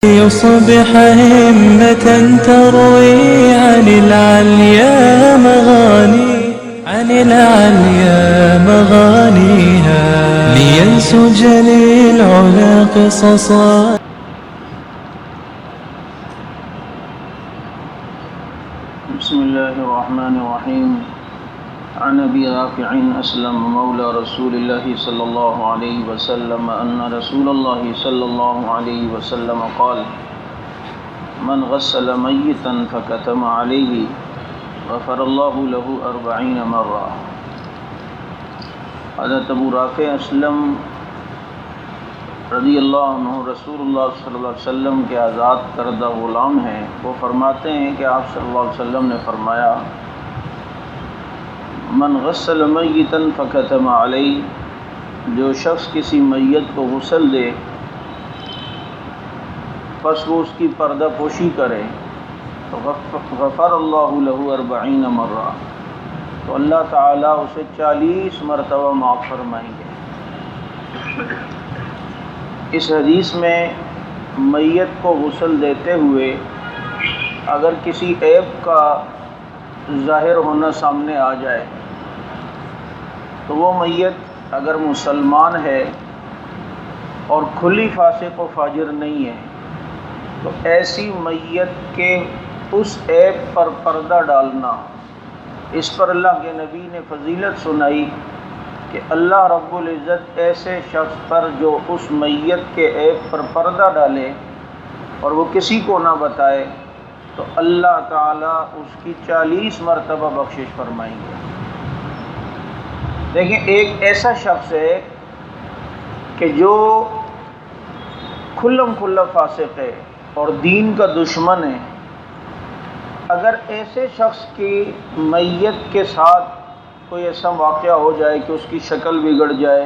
يصبح همة تروي عن العليا مغانيها لينسج للعلا قصصا. بسم الله الرحمن الرحيم. عن ابي رافع اسلم مولى رسول الله صلى الله عليه وسلم ان رسول الله صلى الله عليه وسلم قال: من غسل ميتا فكتم عليه غفر الله له 40 مرة. حضرت ابو رافع اسلم رضی اللہ عنہ رسول اللہ صلی اللہ علیہ وسلم کے آزاد کردہ غلام ہیں. وہ فرماتے ہیں کہ آپ صلی اللہ علیہ وسلم نے فرمایا: من غسل میتا فکتم علیہ، جو شخص کسی میت کو غسل دے پس وہ اس کی پردہ پوشی کرے تو غفر اللہ له 40 مرہ، تو اللہ تعالیٰ اسے 40 مرتبہ معاف فرمائیں گے. اس حدیث میں میت کو غسل دیتے ہوئے اگر کسی عیب کا ظاہر ہونا سامنے آ جائے تو وہ میت اگر مسلمان ہے اور کھلی فاسق و فاجر نہیں ہے تو ایسی میت کے اس عیب پر پردہ ڈالنا، اس پر اللہ کے نبی نے فضیلت سنائی کہ اللہ رب العزت ایسے شخص پر جو اس میت کے عیب پر پردہ ڈالے اور وہ کسی کو نہ بتائے تو اللہ تعالیٰ اس کی 40 مرتبہ بخشش فرمائیں گے. دیکھیں، ایک ایسا شخص ہے کہ جو کھلم کھلا فاسق ہے اور دین کا دشمن ہے. اگر ایسے شخص کی میت کے ساتھ کوئی ایسا واقعہ ہو جائے کہ اس کی شکل بگڑ جائے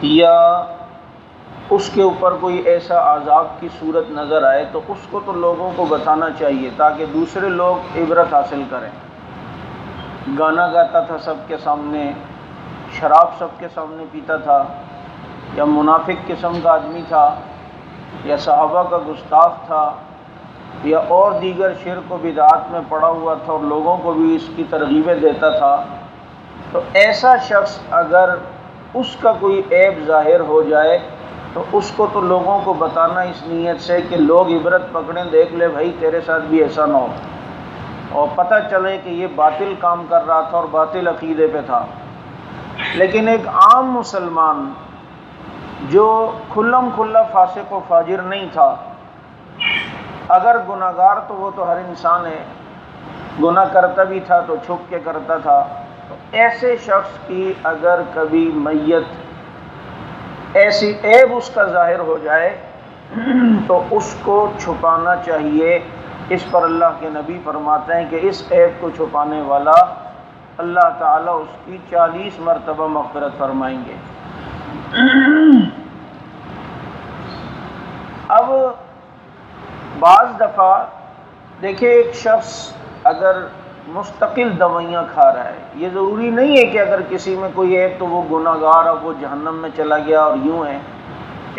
یا اس کے اوپر کوئی ایسا عذاب کی صورت نظر آئے تو اس کو تو لوگوں کو بتانا چاہیے تاکہ دوسرے لوگ عبرت حاصل کریں. گانا گاتا تھا سب کے سامنے، شراب سب کے سامنے پیتا تھا، یا منافق قسم کا آدمی تھا، یا صحابہ کا گستاخ تھا، یا اور دیگر شرک و بدعات میں پڑا ہوا تھا اور لوگوں کو بھی اس کی ترغیبیں دیتا تھا. تو ایسا شخص اگر اس کا کوئی عیب ظاہر ہو جائے تو اس کو تو لوگوں کو بتانا اس نیت سے کہ لوگ عبرت پکڑیں، دیکھ لے بھائی تیرے ساتھ بھی ایسا نہ ہو، اور پتہ چلے کہ یہ باطل کام کر رہا تھا اور باطل عقیدے پہ تھا. لیکن ایک عام مسلمان جو کھلم کھلا فاسق و فاجر نہیں تھا، اگر گناہگار تو وہ تو ہر انسان ہے، گناہ کرتا بھی تھا تو چھپ کے کرتا تھا، تو ایسے شخص کی اگر کبھی میت ایسی عیب اس کا ظاہر ہو جائے تو اس کو چھپانا چاہیے. اس پر اللہ کے نبی فرماتے ہیں کہ اس عیب کو چھپانے والا اللہ تعالیٰ اس کی 40 مرتبہ مغفرت فرمائیں گے. اب بعض دفعہ دیکھیں، ایک شخص اگر مستقل دوائیاں کھا رہا ہے، یہ ضروری نہیں ہے کہ اگر کسی میں کوئی ہے تو وہ گناہگار اب وہ جہنم میں چلا گیا اور یوں ہے.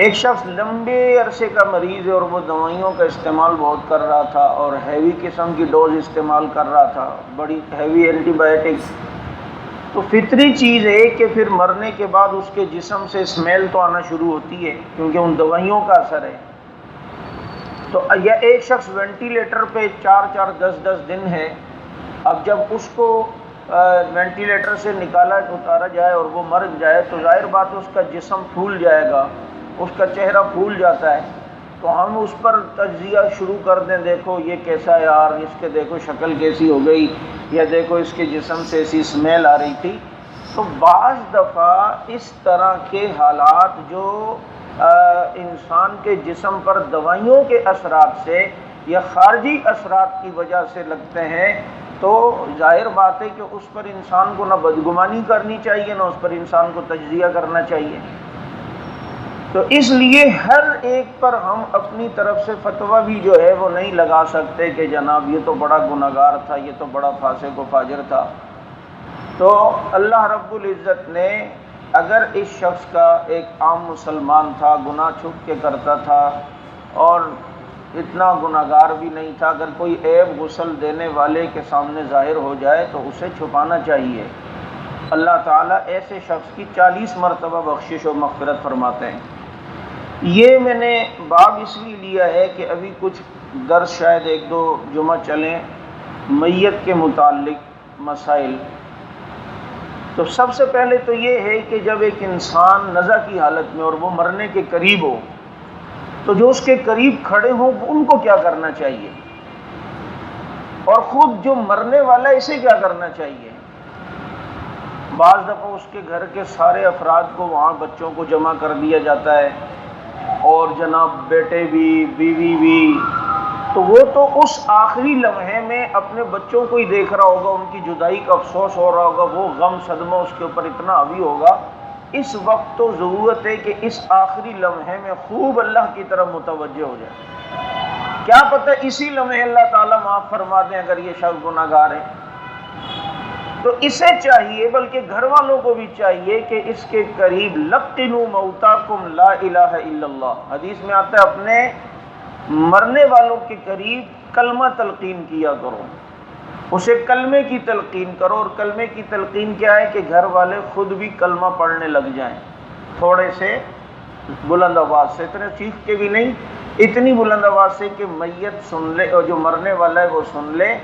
ایک شخص لمبے عرصے کا مریض ہے اور وہ دوائیوں کا استعمال بہت کر رہا تھا اور ہیوی قسم کی ڈوز استعمال کر رہا تھا، بڑی ہیوی اینٹی بائیوٹکس. تو فطری چیز ہے کہ پھر مرنے کے بعد اس کے جسم سے اسمیل تو آنا شروع ہوتی ہے کیونکہ ان دوائیوں کا اثر ہے. تو یا ایک شخص وینٹیلیٹر پہ 4 10 دن ہے. اب جب اس کو وینٹیلیٹر سے اتارا جائے اور وہ مر جائے تو ظاہر بات اس کا جسم پھول جائے گا، اس کا چہرہ پھول جاتا ہے. تو ہم اس پر تجزیہ شروع کر دیں، دیکھو یہ کیسا ہے یار، اس کے دیکھو شکل کیسی ہو گئی، یا دیکھو اس کے جسم سے ایسی اسمیل آ رہی تھی. تو بعض دفعہ اس طرح کے حالات جو انسان کے جسم پر دوائیوں کے اثرات سے یا خارجی اثرات کی وجہ سے لگتے ہیں، تو ظاہر بات ہے کہ اس پر انسان کو نہ بدگمانی کرنی چاہیے نہ اس پر انسان کو تجزیہ کرنا چاہیے. تو اس لیے ہر ایک پر ہم اپنی طرف سے فتویٰ بھی جو ہے وہ نہیں لگا سکتے کہ جناب یہ تو بڑا گناہگار تھا، یہ تو بڑا فاسق و فاجر تھا. تو اللہ رب العزت نے اگر اس شخص کا ایک عام مسلمان تھا، گناہ چھپ کے کرتا تھا اور اتنا گناہگار بھی نہیں تھا، اگر کوئی عیب غسل دینے والے کے سامنے ظاہر ہو جائے تو اسے چھپانا چاہیے۔ اللہ تعالیٰ ایسے شخص کی 40 مرتبہ بخشش و مغفرت فرماتے ہیں۔ یہ میں نے باب اس لیے لیا ہے کہ ابھی کچھ درس شاید 1-2 جمعہ چلیں میت کے متعلق مسائل۔ تو سب سے پہلے تو یہ ہے کہ جب ایک انسان نزع کی حالت میں اور وہ مرنے کے قریب ہو تو جو اس کے قریب کھڑے ہوں ان کو کیا کرنا چاہیے، اور خود جو مرنے والا ہے اسے کیا کرنا چاہیے۔ بعض دفعہ اس کے گھر کے سارے افراد کو وہاں بچوں کو جمع کر دیا جاتا ہے، اور جناب بیٹے بھی بیوی بھی، تو وہ تو اس آخری لمحے میں اپنے بچوں کو ہی دیکھ رہا ہوگا، ان کی جدائی کا افسوس ہو رہا ہوگا، وہ غم صدمہ اس کے اوپر اتنا حاوی ہوگا۔ اس وقت تو ضرورت ہے کہ اس آخری لمحے میں خوب اللہ کی طرف متوجہ ہو جائے، کیا پتہ اسی لمحے اللہ تعالیٰ معاف فرما دیں اگر یہ شخص گناہگار ہے۔ تو اسے چاہیے، بلکہ گھر والوں کو بھی چاہیے کہ اس کے قریب لقنوا موتاکم لا الہ الا اللہ، حدیث میں آتا ہے اپنے مرنے والوں کے قریب کلمہ تلقین کیا کرو، اسے کلمے کی تلقین کرو۔ اور کلمے کی تلقین کیا ہے کہ گھر والے خود بھی کلمہ پڑھنے لگ جائیں، تھوڑے سے بلند آواز سے، اتنے چیخ کے بھی نہیں، اتنی بلند آواز سے کہ میت سن لے، اور جو مرنے والا ہے وہ سن لے،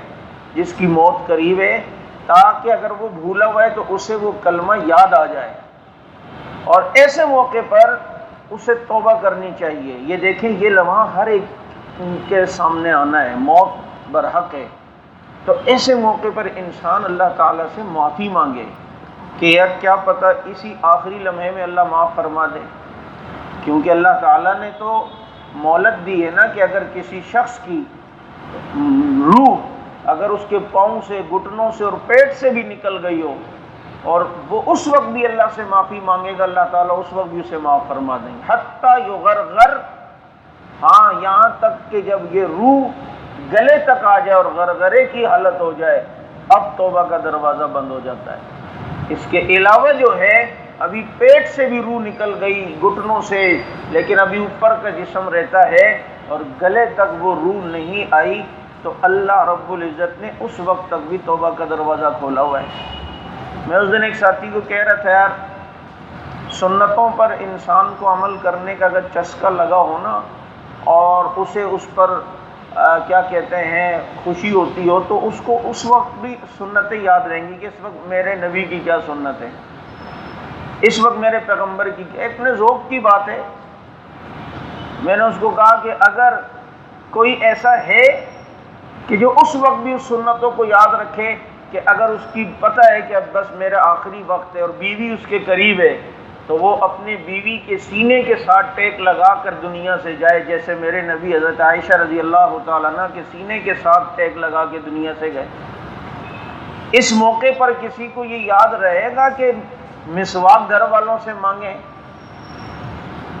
جس کی موت قریب ہے، تاکہ اگر وہ بھولا ہوا ہے تو اسے وہ کلمہ یاد آ جائے۔ اور ایسے موقع پر اسے توبہ کرنی چاہیے۔ یہ دیکھیں یہ لمحہ ہر ایک کے سامنے آنا ہے، موت برحق ہے، تو ایسے موقع پر انسان اللہ تعالیٰ سے معافی مانگے کہ یار کیا پتہ اسی آخری لمحے میں اللہ معاف فرما دے، کیونکہ اللہ تعالیٰ نے تو مہلت دی ہے نا کہ اگر کسی شخص کی روح اگر اس کے پاؤں سے، گھٹنوں سے اور پیٹ سے بھی نکل گئی ہو، اور وہ اس وقت بھی اللہ سے معافی مانگے گا، اللہ تعالیٰ اس وقت بھی اسے معاف فرما دیں گے، حتیٰ یغرغر، ہاں یہاں تک کہ جب یہ روح گلے تک آ جائے اور غرغرے کی حالت ہو جائے، اب توبہ کا دروازہ بند ہو جاتا ہے۔ اس کے علاوہ جو ہے ابھی پیٹ سے بھی روح نکل گئی، گھٹنوں سے، لیکن ابھی اوپر کا جسم رہتا ہے اور گلے تک وہ روح نہیں آئی، تو اللہ رب العزت نے اس وقت تک بھی توبہ کا دروازہ کھولا ہوا ہے۔ میں اس دن ایک ساتھی کو کہہ رہا تھا یار سنتوں پر انسان کو عمل کرنے کا اگر چسکا لگا ہو نا، اور اسے اس پر کیا کہتے ہیں خوشی ہوتی ہو، تو اس کو اس وقت بھی سنتیں یاد رہیں گی کہ اس وقت میرے نبی کی کیا سنت ہے، اس وقت میرے پیغمبر کی کیا۔ اتنے ذوق کی بات ہے۔ میں نے اس کو کہا کہ اگر کوئی ایسا ہے کہ جو اس وقت بھی اس سنتوں کو یاد رکھے، کہ اگر اس کی پتہ ہے کہ اب بس میرا آخری وقت ہے اور بیوی اس کے قریب ہے، تو وہ اپنی بیوی کے سینے کے ساتھ ٹیک لگا کر دنیا سے جائے، جیسے میرے نبی حضرت عائشہ رضی اللہ تعالیٰ عنہ کے سینے کے ساتھ ٹیک لگا کے دنیا سے گئے۔ اس موقع پر کسی کو یہ یاد رہے گا کہ مسواک گھر والوں سے مانگیں،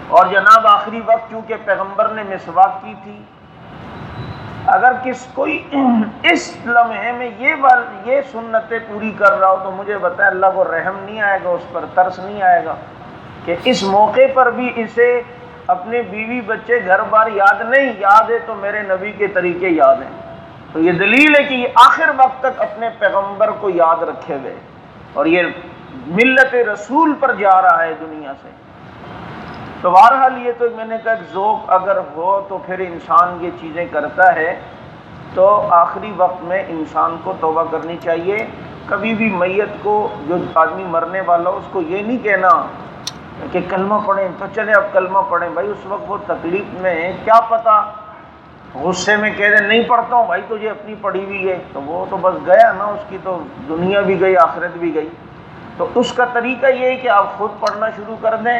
اور جناب آخری وقت چونکہ پیغمبر نے مسواک کی تھی، اگر کوئی اس لمحے میں یہ سنتیں پوری کر رہا ہو تو مجھے بتائے اللہ کو رحم نہیں آئے گا، اس پر ترس نہیں آئے گا کہ اس موقع پر بھی اسے اپنے بیوی بچے گھر بار یاد نہیں، یاد ہے تو میرے نبی کے طریقے یاد ہیں۔ تو یہ دلیل ہے کہ یہ آخر وقت تک اپنے پیغمبر کو یاد رکھے ہوئے، اور یہ ملت رسول پر جا رہا ہے دنیا سے۔ تو بہرحال یہ تو میں نے کہا ایک ذوق اگر ہو تو پھر انسان یہ چیزیں کرتا ہے، تو آخری وقت میں انسان کو توبہ کرنی چاہیے۔ کبھی بھی میت کو، جو آدمی مرنے والا ہو، اس کو یہ نہیں کہنا کہ کلمہ پڑھیں، تو چلے اب کلمہ پڑھیں، بھائی اس وقت وہ تکلیف میں ہے، کیا پتہ غصے میں کہہ دیں نہیں پڑھتا ہوں بھائی تجھے اپنی پڑھی ہوئی ہے، تو وہ تو بس گیا نا، اس کی تو دنیا بھی گئی آخرت بھی گئی۔ تو اس کا طریقہ یہ ہے کہ آپ خود پڑھنا شروع کر دیں،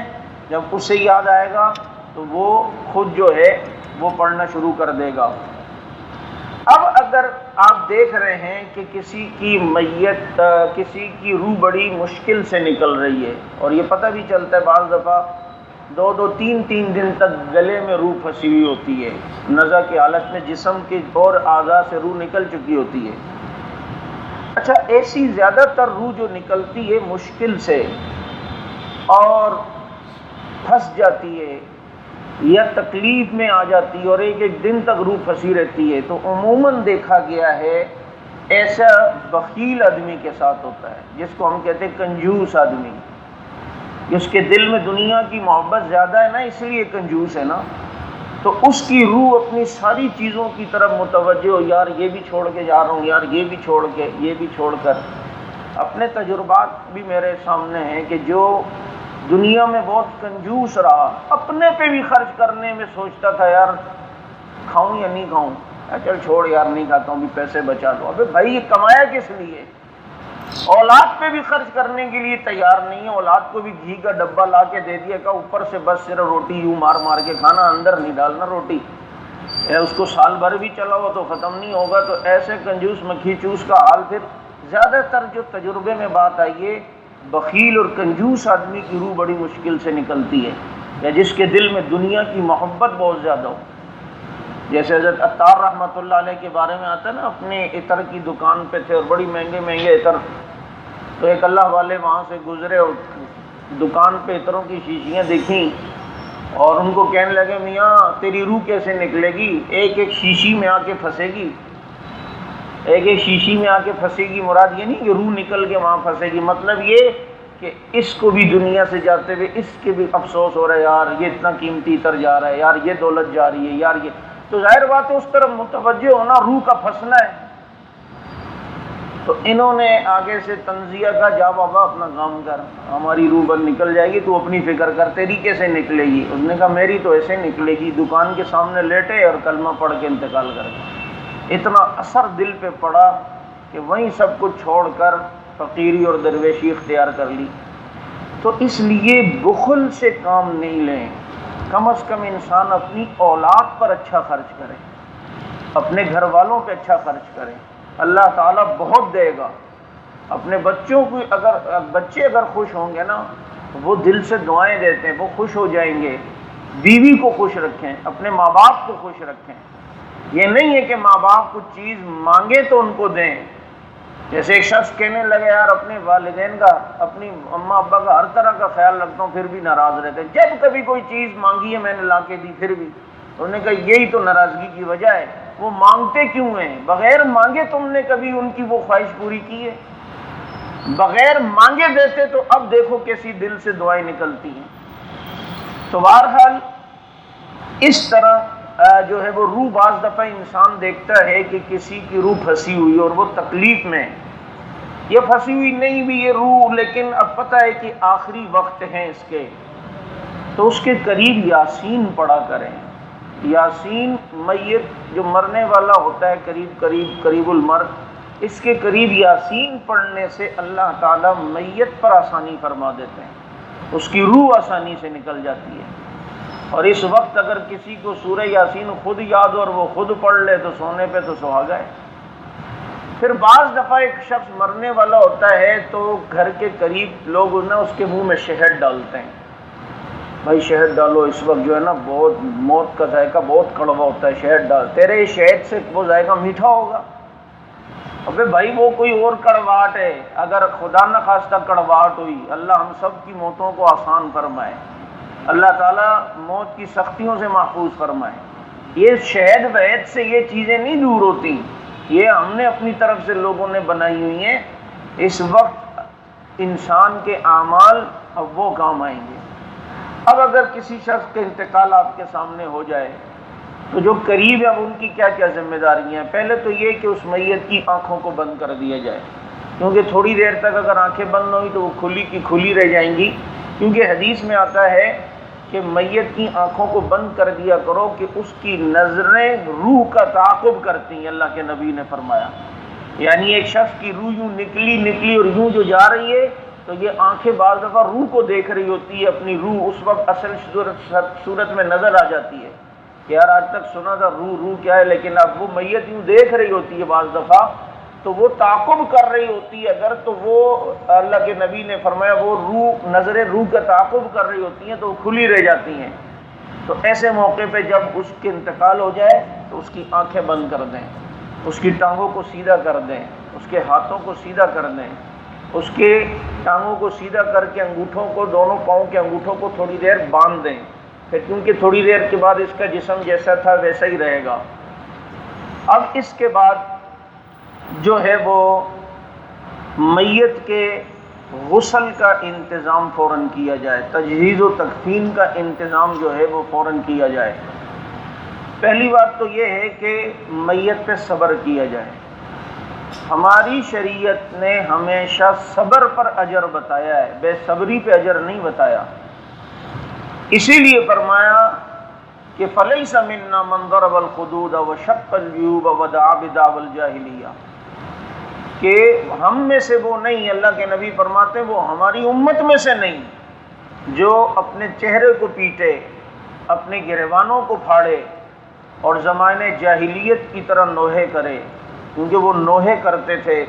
جب اسے یاد آئے گا تو وہ خود جو ہے وہ پڑھنا شروع کر دے گا۔ اب اگر آپ دیکھ رہے ہیں کہ کسی کی میت، کسی کی روح بڑی مشکل سے نکل رہی ہے، اور یہ پتہ بھی چلتا ہے بعض دفعہ 2-2 3-3 دن تک گلے میں روح پھنسی ہوئی ہوتی ہے، نزع کی حالت میں جسم کے اور اعضاء سے روح نکل چکی ہوتی ہے۔ اچھا، ایسی زیادہ تر روح جو نکلتی ہے مشکل سے اور پھنس جاتی ہے، یا تکلیف میں آ جاتی ہے اور ایک ایک دن تک روح پھنسی رہتی ہے، تو عموماً دیکھا گیا ہے ایسا بخیل آدمی کے ساتھ ہوتا ہے، جس کو ہم کہتے ہیں کنجوس آدمی، جس کے دل میں دنیا کی محبت زیادہ ہے نا، اس لیے کنجوس ہے نا، تو اس کی روح اپنی ساری چیزوں کی طرف متوجہ ہو، یار یہ بھی چھوڑ کے جا رہا ہوں، یار یہ بھی چھوڑ کے، یہ بھی چھوڑ کر۔ اپنے تجربات بھی میرے سامنے ہیں کہ جو دنیا میں بہت کنجوس رہا، اپنے پہ بھی خرچ کرنے میں سوچتا تھا یار کھاؤں یا نہیں کھاؤں، چل چھوڑ یار نہیں کھاتا ہوں، بھی پیسے بچا لو۔ ابے بھائی یہ کمایا کس لیے؟ اولاد پہ بھی خرچ کرنے کے لیے تیار نہیں ہے، اولاد کو بھی گھی کا ڈبہ لا کے دے دیا کہ اوپر سے بس صرف روٹی یوں مار مار کے کھانا، اندر نہیں ڈالنا روٹی، اس کو سال بھر بھی چلا ہوا تو ختم نہیں ہوگا۔ تو ایسے کنجوس مکھی چوس کا حال پھر زیادہ تر جو تجربے میں بات آئی ہے، بخیل اور کنجوس آدمی کی روح بڑی مشکل سے نکلتی ہے، یا جس کے دل میں دنیا کی محبت بہت زیادہ ہو۔ جیسے حضرت عطار رحمۃ اللہ علیہ کے بارے میں آتا ہے نا، اپنے عطر کی دکان پہ تھے اور بڑی مہنگے مہنگے عطر، تو ایک اللہ والے وہاں سے گزرے اور دکان پہ عطروں کی شیشیاں دیکھیں اور ان کو کہنے لگے میاں تیری روح کیسے نکلے گی، ایک ایک شیشی میں آ کے پھنسے گی، ایک ایک شیشی میں آ کے پھنسے گی، مراد یہ نہیں کہ روح نکل کے وہاں پھنسے گی، مطلب یہ کہ اس کو بھی دنیا سے جاتے ہوئے اس کے بھی افسوس ہو رہا ہے، یار یہ اتنا قیمتی عطر جا رہا ہے، یار یہ دولت جا رہی ہے، یار یہ، تو ظاہر بات ہے اس طرف متوجہ ہونا روح کا پھنسنا ہے۔ تو انہوں نے آگے سے تنزیہ کا، جا بابا اپنا کام کر، ہماری روح بن نکل جائے گی، تو اپنی فکر کر، تیری کیسے نکلے گی؟ اس نے کہا میری تو ایسے نکلے گی، دکان کے سامنے لیٹے اور کلمہ پڑھ کے انتقال کر گئے۔ اتنا اثر دل پہ پڑا کہ وہیں سب کچھ چھوڑ کر فقیری اور درویشی اختیار کر لی۔ تو اس لیے بخل سے کام نہیں لیں، کم از کم انسان اپنی اولاد پر اچھا خرچ کرے، اپنے گھر والوں پہ اچھا خرچ کرے، اللہ تعالیٰ بہت دے گا۔ اپنے بچوں کو بچے اگر خوش ہوں گے نا، وہ دل سے دعائیں دیتے ہیں، وہ خوش ہو جائیں گے۔ بیوی کو خوش رکھیں، اپنے ماں باپ کو خوش رکھیں۔ یہ نہیں ہے کہ ماں باپ کچھ چیز مانگے تو ان کو دیں، جیسے ایک شخص کہنے لگے یار اپنے والدین کا، اپنی اماں ابا کا ہر طرح کا خیال رکھتا ہوں پھر بھی ناراض رہتے ہیں، جب کبھی کوئی چیز مانگی ہے میں نے لا کے دی پھر بھی۔ انہوں نے کہا یہی تو ناراضگی کی وجہ ہے، وہ مانگتے کیوں ہیں؟ بغیر مانگے تم نے کبھی ان کی وہ خواہش پوری کی ہے؟ بغیر مانگے دیتے تو اب دیکھو کیسی دل سے دعائیں نکلتی ہیں۔ تو بہرحال اس طرح جو ہے وہ روح، بعض دفعہ انسان دیکھتا ہے کہ کسی کی روح پھنسی ہوئی اور وہ تکلیف میں، یہ پھنسی ہوئی نہیں بھی یہ روح، لیکن اب پتہ ہے کہ آخری وقت ہیں اس کے، تو اس کے قریب یاسین پڑھا کریں۔ یاسین میت جو مرنے والا ہوتا ہے قریب المرگ، اس کے قریب یاسین پڑھنے سے اللہ تعالیٰ میت پر آسانی فرما دیتے ہیں، اس کی روح آسانی سے نکل جاتی ہے۔ اور اس وقت اگر کسی کو سورہ یاسین خود یاد ہو اور وہ خود پڑھ لے تو سونے پہ تو سہاگا ہے۔ پھر بعض دفعہ ایک شخص مرنے والا ہوتا ہے تو گھر کے قریب لوگ نا اس کے منہ میں شہد ڈالتے ہیں، بھائی شہد ڈالو، اس وقت جو ہے نا بہت موت کا ذائقہ بہت کڑوا ہوتا ہے، شہد ڈال، تیرے شہد سے وہ ذائقہ میٹھا ہوگا۔ ابے بھائی وہ کوئی اور کڑواہٹ ہے، اگر خدا نہ خواستہ کڑواہٹ ہوئی، اللہ ہم سب کی موتوں کو آسان فرمائے، اللہ تعالیٰ موت کی سختیوں سے محفوظ فرمائے۔ یہ شہد وہد سے یہ چیزیں نہیں دور ہوتی، یہ ہم نے اپنی طرف سے لوگوں نے بنائی ہوئی ہیں۔ اس وقت انسان کے اعمال اب وہ کام آئیں گے۔ اب اگر کسی شخص کا انتقال آپ کے سامنے ہو جائے تو جو قریب ہے اب ان کی کیا کیا ذمہ داریاں ہیں؟ پہلے تو یہ کہ اس میت کی آنکھوں کو بند کر دیا جائے، کیونکہ تھوڑی دیر تک اگر آنکھیں بند نہ ہوئی تو وہ کھلی کی کھلی رہ جائیں گی، کیونکہ حدیث میں آتا ہے کہ میت کی آنکھوں کو بند کر دیا کرو کہ اس کی نظریں روح کا تعاقب کرتی ہیں، اللہ کے نبی نے فرمایا۔ یعنی ایک شخص کی روح یوں نکلی اور یوں جو جا رہی ہے تو یہ آنکھیں بعض دفعہ روح کو دیکھ رہی ہوتی ہے، اپنی روح اس وقت اصل صورت میں نظر آ جاتی ہے کہ یار آج تک سنا تھا روح کیا ہے، لیکن اب وہ میت یوں دیکھ رہی ہوتی ہے بعض دفعہ تو وہ تعاقب کر رہی ہوتی ہے، اگر تو وہ اللہ کے نبی نے فرمایا وہ روح، نظریں روح کا تعاقب کر رہی ہوتی ہیں تو وہ کھلی رہ جاتی ہیں۔ تو ایسے موقع پہ جب اس کے انتقال ہو جائے تو اس کی آنکھیں بند کر دیں، اس کی ٹانگوں کو سیدھا کر دیں، اس کے ہاتھوں کو سیدھا کر دیں، اس کے ٹانگوں کو سیدھا کر کے انگوٹھوں کو، دونوں پاؤں کے انگوٹھوں کو تھوڑی دیر باندھ دیں، پھر کیونکہ تھوڑی دیر کے بعد اس کا جسم جیسا تھا ویسا ہی رہے گا۔ اب اس کے بعد جو ہے وہ میت کے غسل کا انتظام فوراً کیا جائے، تجہیز و تکفین کا انتظام جو ہے وہ فوراً کیا جائے۔ پہلی بات تو یہ ہے کہ میت پہ صبر کیا جائے۔ ہماری شریعت نے ہمیشہ صبر پر اجر بتایا ہے، بے صبری پہ اجر نہیں بتایا۔ اسی لیے فرمایا کہ فَلَيْسَ مِنَّا مَنْ ضَرَبَ الْخُدُودَ وَشَقَّ الْجُيُوبَ وَدَعَا بِدَعْوَى الْجَاهِلِيَّةِ، کہ ہم میں سے وہ نہیں، اللہ کے نبی فرماتے ہیں وہ ہماری امت میں سے نہیں جو اپنے چہرے کو پیٹے، اپنے گریبانوں کو پھاڑے اور زمانے جاہلیت کی طرح نوحے کرے، کیونکہ وہ نوحے کرتے تھے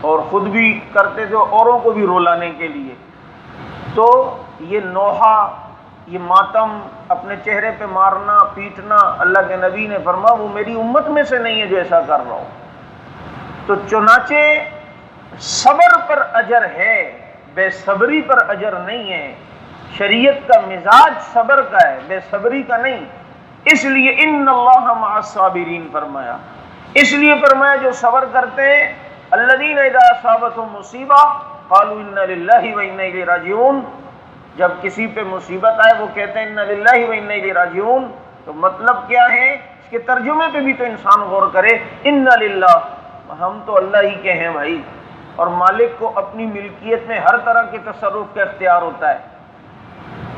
اور خود بھی کرتے تھے اوروں کو بھی رولانے کے لیے۔ تو یہ نوحہ، یہ ماتم، اپنے چہرے پہ مارنا پیٹنا، اللہ کے نبی نے فرمایا وہ میری امت میں سے نہیں ہے جو ایسا کر رہا ہو۔ تو چنانچہ صبر پر اجر ہے، بے صبری پر اجر نہیں ہے۔ شریعت کا مزاج صبر کا ہے، بے صبری کا نہیں۔ اس لیے ان اللہ مع الصابرین فرمایا، اس لیے فرمایا جو صبر کرتے ہیں الذین اذا اصابتهم مصیبہ قالوا انا للہ وانا الیہ راجعون، جب کسی پہ مصیبت آئے وہ کہتے ہیں انا للہ وانا الیہ راجعون، تو مطلب کیا ہے؟ اس کے ترجمے پہ بھی تو انسان غور کرے، انا للہ، ہم تو اللہ ہی کے ہیں بھائی، اور مالک کو اپنی ملکیت میں ہر طرح کے تصرف کا اختیار ہوتا ہے،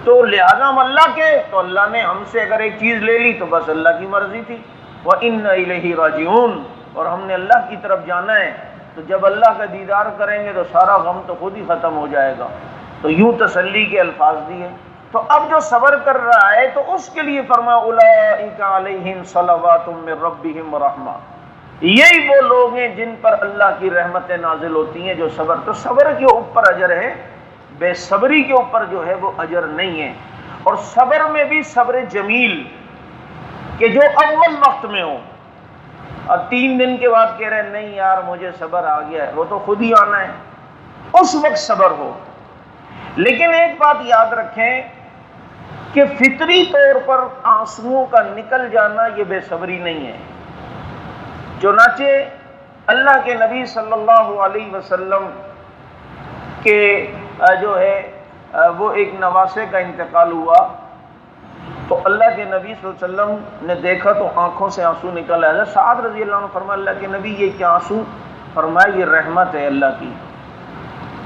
تو لہذا ہم اللہ کے، تو اللہ نے ہم سے اگر ایک چیز لے لی تو بس اللہ کی مرضی تھی، وَإِنَّا إِلَيْهِ رَاجِعُونَ، اور ہم نے اللہ کی طرف جانا ہے، تو جب اللہ کا دیدار کریں گے تو سارا غم تو خود ہی ختم ہو جائے گا۔ تو یوں تسلی کے الفاظ دیے۔ تو اب جو صبر کر رہا ہے تو اس کے لیے فرمایا اولئک علیہم صلوات من ربہم ورحمہ، یہی وہ لوگ ہیں جن پر اللہ کی رحمتیں نازل ہوتی ہیں جو صبر، تو صبر کے اوپر اجر ہے، بے صبری کے اوپر جو ہے وہ اجر نہیں ہے۔ اور صبر میں بھی صبر جمیل، کہ جو اول وقت میں ہو، اب 3 دن کے بعد کہہ رہے ہیں نہیں یار مجھے صبر آ گیا ہے، وہ تو خود ہی آنا ہے، اس وقت صبر ہو۔ لیکن ایک بات یاد رکھیں کہ فطری طور پر آنسوؤں کا نکل جانا یہ بے صبری نہیں ہے۔ چنانچہ اللہ کے نبی صلی اللہ علیہ وسلم کے جو ہے وہ ایک نواسے کا انتقال ہوا، تو اللہ کے نبی صلی اللہ علیہ وسلم نے دیکھا تو آنکھوں سے آنسو نکل آئے۔ سعد رضی اللہ عنہ فرمایا اللہ کے نبی یہ کیا آنسو؟ فرمایا یہ رحمت ہے اللہ کی،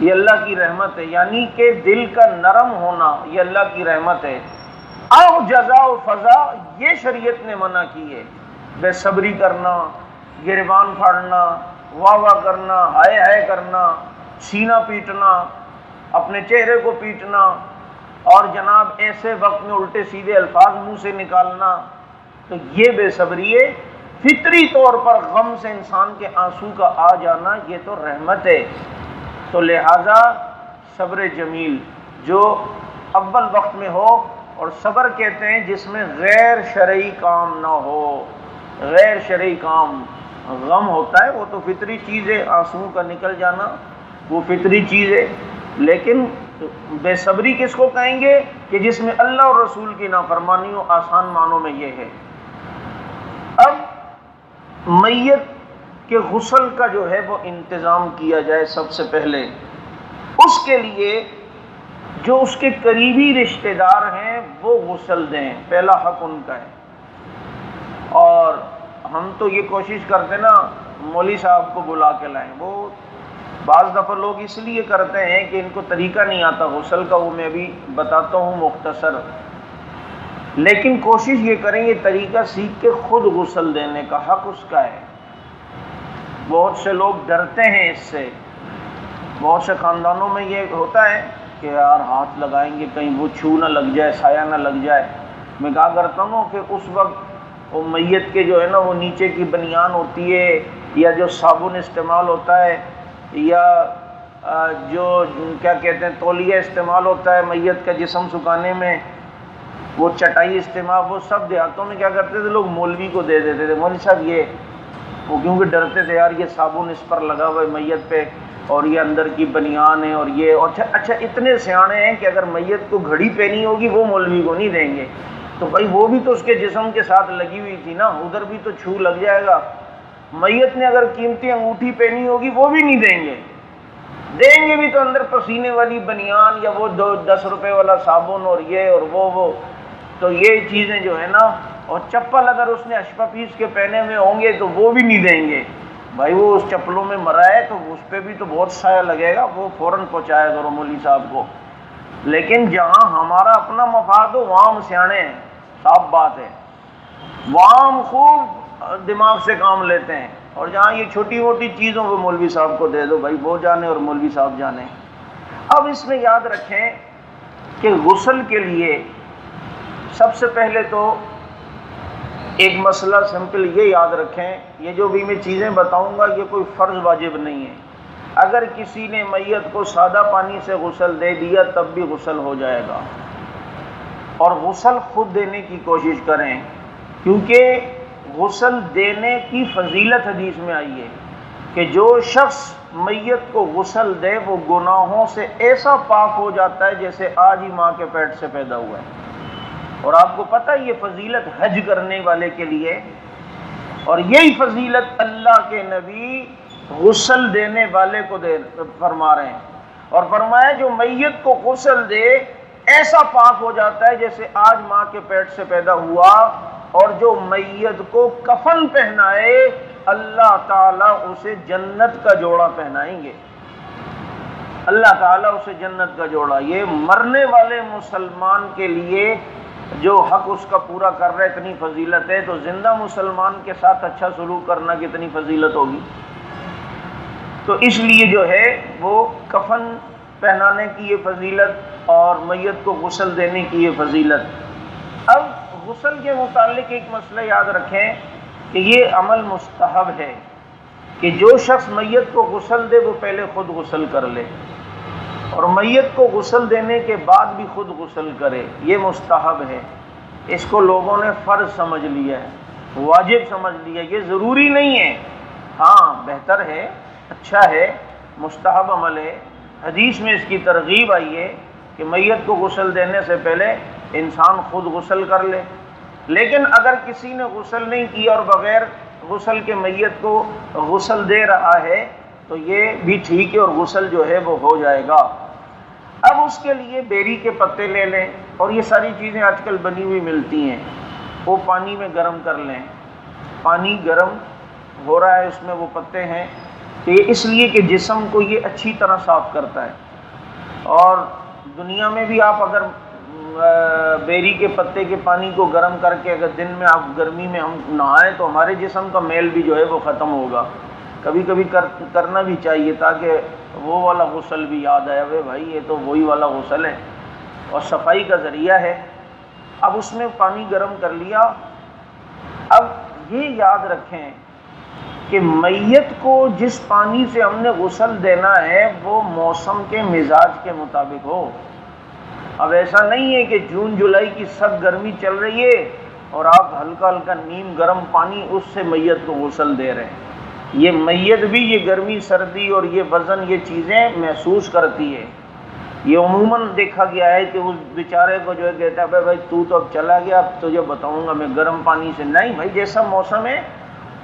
یہ اللہ کی رحمت ہے، یعنی کہ دل کا نرم ہونا یہ اللہ کی رحمت ہے۔ او جزا و فضا یہ شریعت نے منع کی ہے، بے صبری کرنا، گریبان پھاڑنا، واہ واہ کرنا، ہائے ہائے کرنا، سینہ پیٹنا، اپنے چہرے کو پیٹنا، اور جناب ایسے وقت میں الٹے سیدھے الفاظ منہ سے نکالنا، تو یہ بے صبری ہے۔ فطری طور پر غم سے انسان کے آنسو کا آ جانا یہ تو رحمت ہے۔ تو لہذا صبر جمیل جو اول وقت میں ہو، اور صبر کہتے ہیں جس میں غیر شرعی کام نہ ہو، غیر شرعی کام، غم ہوتا ہے وہ تو فطری چیز ہے، آنسو کا نکل جانا وہ فطری چیز ہے، لیکن بے صبری کس کو کہیں گے؟ کہ جس میں اللہ اور رسول کی نافرمانی ہو، آسان معنوں میں یہ ہے۔ اب میت کے غسل کا جو ہے وہ انتظام کیا جائے سب سے پہلے، اس کے لیے جو اس کے قریبی رشتہ دار ہیں وہ غسل دیں، پہلا حق ان کا ہے۔ اور ہم تو یہ کوشش کرتے نا مولوی صاحب کو بلا کے لائیں، وہ بعض دفعہ لوگ اس لیے کرتے ہیں کہ ان کو طریقہ نہیں آتا غسل کا، وہ میں بھی بتاتا ہوں مختصر، لیکن کوشش یہ کریں یہ طریقہ سیکھ کے خود غسل دینے کا حق اس کا ہے۔ بہت سے لوگ ڈرتے ہیں اس سے، بہت سے خاندانوں میں یہ ہوتا ہے کہ یار ہاتھ لگائیں گے کہیں وہ چھو نہ لگ جائے، سایہ نہ لگ جائے۔ میں کہا کرتا ہوں پھر اس وقت وہ میت کے جو ہے نا وہ نیچے کی بنیان ہوتی ہے، یا جو صابن استعمال ہوتا ہے، یا جو کیا کہتے ہیں تولیہ استعمال ہوتا ہے میت کا جسم سکھانے میں، وہ چٹائی استعمال، وہ سب دیہاتوں میں کیا کرتے تھے لوگ مولوی کو دے دیتے تھے، مولوی صاحب یہ، وہ کیونکہ ڈرتے تھے یار یہ صابن اس پر لگا ہوا ہے میت پہ اور یہ اندر کی بنیان ہے، اور یہ اچھا اتنے سیانے ہیں کہ اگر میت کو گھڑی پہنی ہوگی وہ مولوی کو نہیں دیں گے، تو بھائی وہ بھی تو اس کے جسم کے ساتھ لگی ہوئی تھی نا، ادھر بھی تو چھو لگ جائے گا۔ میت نے اگر قیمتی انگوٹھی پہنی ہوگی وہ بھی نہیں دیں گے، دیں گے بھی تو اندر پسینے والی بنیان یا وہ 10 روپے والا صابن اور یہ اور وہ تو یہ چیزیں جو ہے نا، اور چپل اگر اس نے اشپا پیس کے پہنے ہوئے ہوں گے تو وہ بھی نہیں دیں گے۔ بھائی وہ اس چپلوں میں مرا ہے تو اس پہ بھی تو بہت سایہ لگے گا، وہ فوراً پہنچایا کرو مولوی صاحب کو۔ لیکن جہاں ہمارا اپنا مفاد ہو وہاں ہم سیانے ہیں، صاف بات ہے، وہاں ہم خوب دماغ سے کام لیتے ہیں، اور جہاں یہ چھوٹی موٹی چیزوں وہ مولوی صاحب کو دے دو، بھائی وہ جانے اور مولوی صاحب جانے۔ اب اس میں یاد رکھیں کہ غسل کے لیے سب سے پہلے تو ایک مسئلہ سمپل یہ یاد رکھیں، یہ جو بھی میں چیزیں بتاؤں گا یہ کوئی فرض واجب نہیں ہے۔ اگر کسی نے میت کو سادہ پانی سے غسل دے دیا تب بھی غسل ہو جائے گا، اور غسل خود دینے کی کوشش کریں، کیونکہ غسل دینے کی فضیلت حدیث میں آئی ہے کہ جو شخص میت کو غسل دے وہ گناہوں سے ایسا پاک ہو جاتا ہے جیسے آج ہی ماں کے پیٹ سے پیدا ہوا ہے۔ اور آپ کو پتہ یہ فضیلت حج کرنے والے کے لیے، اور یہی فضیلت اللہ کے نبی غسل دینے والے کو فرما رہے ہیں، اور فرمایا جو میت کو غسل دے ایسا پاک ہو جاتا ہے جیسے آج ماں کے پیٹ سے پیدا ہوا، اور جو میت کو کفن پہنائے اللہ تعالیٰ اسے جنت کا جوڑا پہنائیں گے، اللہ تعالیٰ اسے جنت کا جوڑا۔ یہ مرنے والے مسلمان کے لیے جو حق اس کا پورا کر رہا ہے اتنی فضیلت ہے، تو زندہ مسلمان کے ساتھ اچھا سلوک کرنا کتنی فضیلت ہوگی۔ تو اس لیے جو ہے وہ کفن پہنانے کی یہ فضیلت اور میت کو غسل دینے کی یہ فضیلت۔ اب غسل کے متعلق ایک مسئلہ یاد رکھیں کہ یہ عمل مستحب ہے کہ جو شخص میت کو غسل دے وہ پہلے خود غسل کر لے، اور میت کو غسل دینے کے بعد بھی خود غسل کرے، یہ مستحب ہے۔ اس کو لوگوں نے فرض سمجھ لیا ہے، واجب سمجھ لیا، یہ ضروری نہیں ہے، ہاں بہتر ہے، اچھا ہے، مستحب عمل ہے۔ حدیث میں اس کی ترغیب آئی ہے کہ میت کو غسل دینے سے پہلے انسان خود غسل کر لے، لیکن اگر کسی نے غسل نہیں کیا اور بغیر غسل کے میت کو غسل دے رہا ہے تو یہ بھی ٹھیک ہے، اور غسل جو ہے وہ ہو جائے گا۔ اب اس کے لیے بیری کے پتے لے لیں، اور یہ ساری چیزیں آج کل بنی ہوئی ملتی ہیں، وہ پانی میں گرم کر لیں، پانی گرم ہو رہا ہے اس میں وہ پتے ہیں، تو یہ اس لیے کہ جسم کو یہ اچھی طرح صاف کرتا ہے۔ اور دنیا میں بھی آپ اگر بیری کے پتے کے پانی کو گرم کر کے اگر دن میں آپ گرمی میں ہم نہائیں تو ہمارے جسم کا میل بھی جو ہے وہ ختم ہوگا۔ کبھی کبھی کرنا بھی چاہیے تاکہ وہ والا غسل بھی یاد آئے، وے بھائی یہ تو وہی والا غسل ہے، اور صفائی کا ذریعہ ہے۔ اب اس میں پانی گرم کر لیا۔ اب یہ یاد رکھیں کہ میت کو جس پانی سے ہم نے غسل دینا ہے وہ موسم کے مزاج کے مطابق ہو۔ اب ایسا نہیں ہے کہ جون جولائی کی سخت گرمی چل رہی ہے اور آپ ہلکا ہلکا نیم گرم پانی اس سے میت کو غسل دے رہے ہیں۔ یہ میت بھی یہ گرمی سردی اور یہ وزن یہ چیزیں محسوس کرتی ہے۔ یہ عموماً دیکھا گیا ہے کہ اس بیچارے کو جو ہے کہتا ہے بھائی تو اب چلا گیا، اب تجھے بتاؤں گا میں گرم پانی سے، نہیں بھائی جیسا موسم ہے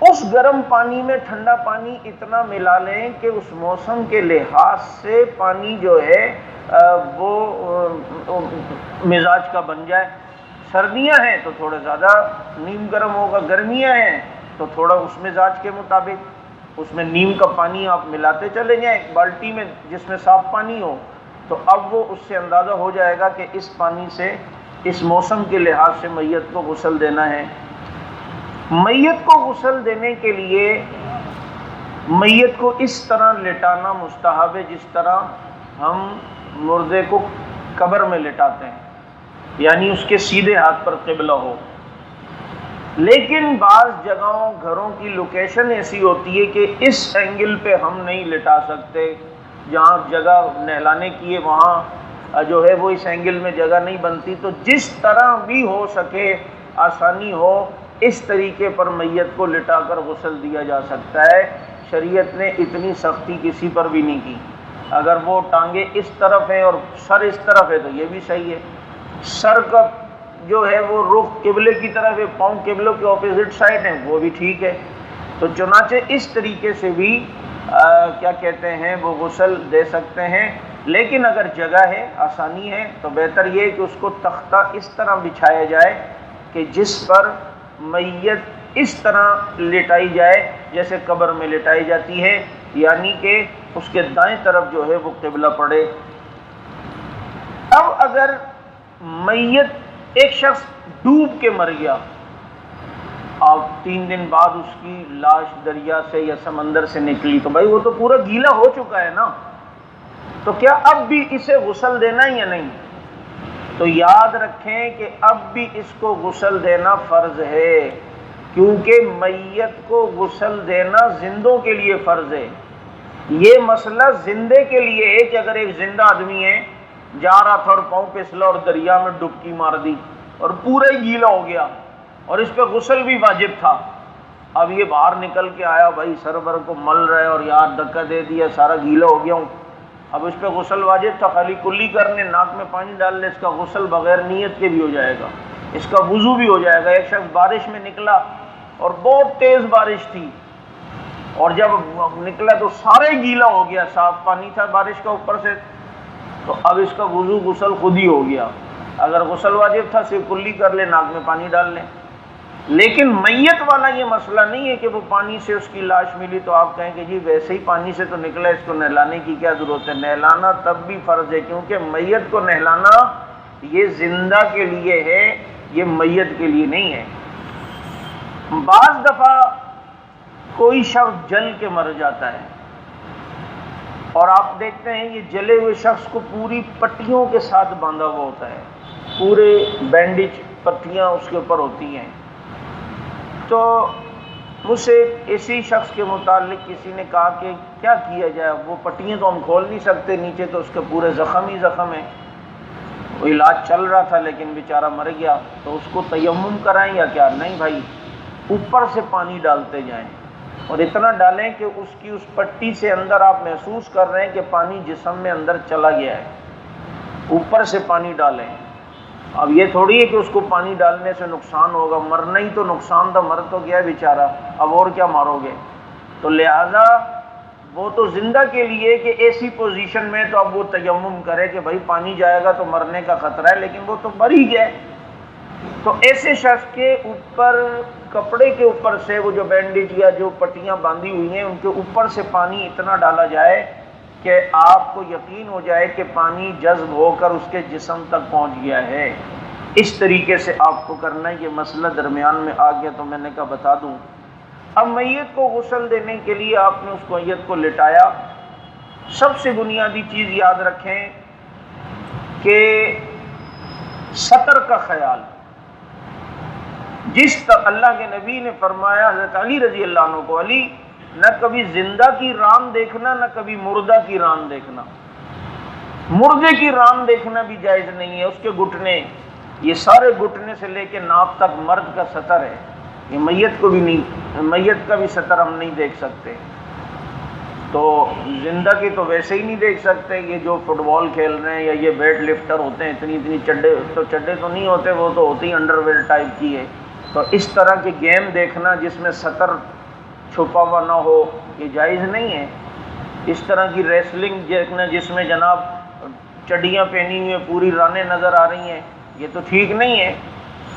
اس گرم پانی میں ٹھنڈا پانی اتنا ملا لیں کہ اس موسم کے لحاظ سے پانی جو ہے وہ مزاج کا بن جائے۔ سردیاں ہیں تو تھوڑا زیادہ نیم گرم ہوگا، گرمیاں ہیں تو تھوڑا اس مزاج کے مطابق اس میں نیم کا پانی آپ ملاتے چلے جائیں ایک بالٹی میں جس میں صاف پانی ہو، تو اب وہ اس سے اندازہ ہو جائے گا کہ اس پانی سے اس موسم کے لحاظ سے میت کو غسل دینا ہے۔ میت کو غسل دینے کے لیے میت کو اس طرح لٹانا مستحب ہے جس طرح ہم مردے کو قبر میں لٹاتے ہیں، یعنی اس کے سیدھے ہاتھ پر قبلہ ہو۔ لیکن بعض جگہوں گھروں کی لوکیشن ایسی ہوتی ہے کہ اس اینگل پہ ہم نہیں لٹا سکتے، جہاں جگہ نہلانے کی ہے وہاں جو ہے وہ اس اینگل میں جگہ نہیں بنتی، تو جس طرح بھی ہو سکے آسانی ہو اس طریقے پر میت کو لٹا کر غسل دیا جا سکتا ہے۔ شریعت نے اتنی سختی کسی پر بھی نہیں کی. اگر وہ ٹانگیں اس طرف ہیں اور سر اس طرف ہے تو یہ بھی صحیح ہے. سر کا جو ہے وہ رخ قبلے کی طرف ہے، پاؤں قبلوں کے اپوزٹ سائڈ ہیں، وہ بھی ٹھیک ہے. تو چنانچہ اس طریقے سے بھی کیا کہتے ہیں وہ غسل دے سکتے ہیں. لیکن اگر جگہ ہے، آسانی ہے، تو بہتر یہ ہے کہ اس کو تختہ اس طرح بچھایا جائے کہ جس پر میت اس طرح لٹائی جائے جیسے قبر میں لٹائی جاتی ہے، یعنی کہ اس کے دائیں طرف جو ہے وہ قبلہ پڑے. اب اگر میت ایک شخص ڈوب کے مر گیا، اب 3 دن بعد اس کی لاش دریا سے یا سمندر سے نکلی، تو بھائی وہ تو پورا گیلا ہو چکا ہے نا، تو کیا اب بھی اسے غسل دینا یا نہیں؟ تو یاد رکھیں کہ اب بھی اس کو غسل دینا فرض ہے، کیونکہ میت کو غسل دینا زندوں کے لیے فرض ہے. یہ مسئلہ زندے کے لیے ہے کہ اگر ایک زندہ آدمی ہے، جا رہا تھا اور پاؤں پھسلا اور دریا میں ڈبکی مار دی اور پورا ہی گیلا ہو گیا اور اس پہ غسل بھی واجب تھا. اب یہ باہر نکل کے آیا، بھائی سرور کو مل رہا ہے اور یار دھکا دے دیا، سارا گیلا ہو گیا ہوں. اب اس پہ غسل واجب تھا، خالی کلی کرنے، ناک میں پانی ڈال لے، اس کا غسل بغیر نیت کے بھی ہو جائے گا، اس کا وضو بھی ہو جائے گا. ایک شخص بارش میں نکلا اور بہت تیز بارش تھی، اور جب نکلا تو سارے گیلا ہو گیا، صاف پانی تھا بارش کا اوپر سے، تو اب اس کا وضو غسل خود ہی ہو گیا. اگر غسل واجب تھا صرف کلی کر لے، ناک میں پانی ڈال لیں. لیکن میت والا یہ مسئلہ نہیں ہے کہ وہ پانی سے اس کی لاش ملی تو آپ کہیں کہ جی ویسے ہی پانی سے تو نکلا، اس کو نہلانے کی کیا ضرورت ہے. نہلانا تب بھی فرض ہے، کیونکہ میت کو نہلانا یہ زندہ کے لیے ہے، یہ میت کے لیے نہیں ہے. بعض دفعہ کوئی شخص جل کے مر جاتا ہے اور آپ دیکھتے ہیں یہ جلے ہوئے شخص کو پوری پٹیوں کے ساتھ باندھا ہوا ہوتا ہے، پورے بینڈیج پٹیاں اس کے اوپر ہوتی ہیں. تو مجھ سے اسی شخص کے متعلق کسی نے کہا کہ کیا کیا جائے، وہ پٹیاں تو ہم کھول نہیں سکتے، نیچے تو اس کے پورے زخم ہی زخم ہیں، وہ علاج چل رہا تھا لیکن بیچارہ مر گیا، تو اس کو تیمم کرائیں یا کیا؟ نہیں بھائی، اوپر سے پانی ڈالتے جائیں اور اتنا ڈالیں کہ اس کی اس پٹی سے اندر آپ محسوس کر رہے ہیں کہ پانی جسم میں اندر چلا گیا ہے، اوپر سے پانی ڈالیں. اب یہ تھوڑی ہے کہ اس کو پانی ڈالنے سے نقصان ہوگا، مرنا ہی تو نقصان تھا، مر تو گیا بیچارہ، اب اور کیا مارو گے. تو لہذا وہ تو زندہ کے لیے کہ ایسی پوزیشن میں تو اب وہ تیمم کرے کہ بھائی پانی جائے گا تو مرنے کا خطرہ ہے، لیکن وہ تو مر ہی گئے. تو ایسے شخص کے اوپر کپڑے کے اوپر سے وہ جو بینڈیج یا جو پٹیاں باندھی ہوئی ہیں ان کے اوپر سے پانی اتنا ڈالا جائے کہ آپ کو یقین ہو جائے کہ پانی جذب ہو کر اس کے جسم تک پہنچ گیا ہے. اس طریقے سے آپ کو کرنا ہے. یہ مسئلہ درمیان میں آ گیا تو میں نے کہا بتا دوں. اب میت کو غسل دینے کے لیے آپ نے اس کو میت کو لٹایا. سب سے بنیادی چیز یاد رکھیں کہ سطر کا خیال، جس طرح اللہ کے نبی نے فرمایا حضرت علی رضی اللہ عنہ کو، علی نہ کبھی زندہ کی ران دیکھنا نہ کبھی مردہ کی ران دیکھنا. مردے کی ران دیکھنا بھی جائز نہیں ہے، اس کے گھٹنے، یہ سارے گھٹنے سے لے کے ناف تک مرد کا سطر ہے. یہ میت کو بھی نہیں، میت کا بھی سطر ہم نہیں دیکھ سکتے. تو زندہ کی تو ویسے ہی نہیں دیکھ سکتے. یہ جو فٹ بال کھیل رہے ہیں یا یہ ویٹ لفٹر ہوتے ہیں، اتنی چڈے تو نہیں ہوتے، وہ تو ہوتی انڈر ویئر ٹائپ کی ہے. تو اس طرح کے گیم دیکھنا جس میں سطر چھپا ہوا نہ ہو یہ جائز نہیں ہے. اس طرح کی ریسلنگ دیکھنا جس میں جناب چڈیاں پہنی ہوئی ہیں، پوری رانیں نظر آ رہی ہیں، یہ تو ٹھیک نہیں ہے.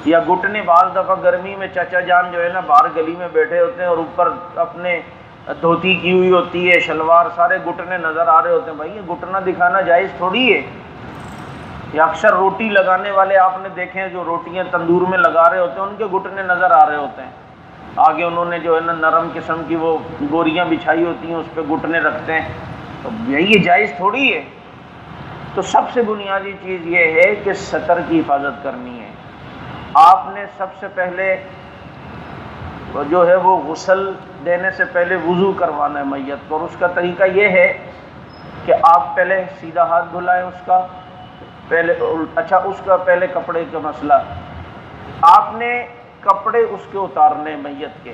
یا گھٹنے، بعض دفعہ گرمی میں چچا جان جو ہے نا باہر گلی میں بیٹھے ہوتے ہیں اور اوپر اپنے دھوتی کی ہوئی ہوتی ہے، شلوار، سارے گھٹنے نظر آ رہے ہوتے ہیں. بھائی یہ گھٹنا دکھانا جائز تھوڑی ہے. یا اکثر روٹی لگانے والے آپ نے دیکھے ہیں جو روٹیاں تندور میں لگا رہے ہوتے ہیں، ان کے گھٹنے نظر آ رہے ہوتے ہیں. آگے انہوں نے جو ہے نا نرم قسم کی وہ گوریاں بچھائی ہوتی ہیں، اس پہ گھٹنے رکھتے ہیں. تو یہ جائز تھوڑی ہے. تو سب سے بنیادی چیز یہ ہے کہ سطر کی حفاظت کرنی ہے. آپ نے سب سے پہلے جو ہے وہ غسل دینے سے پہلے وضو کروانا ہے میت کو، اور اس کا طریقہ یہ ہے کہ آپ پہلے سیدھا ہاتھ دھلائیں اس کا پہلے. اچھا، اس کا پہلے کپڑے کا مسئلہ، آپ نے کپڑے اس کے اتارنے میت کے،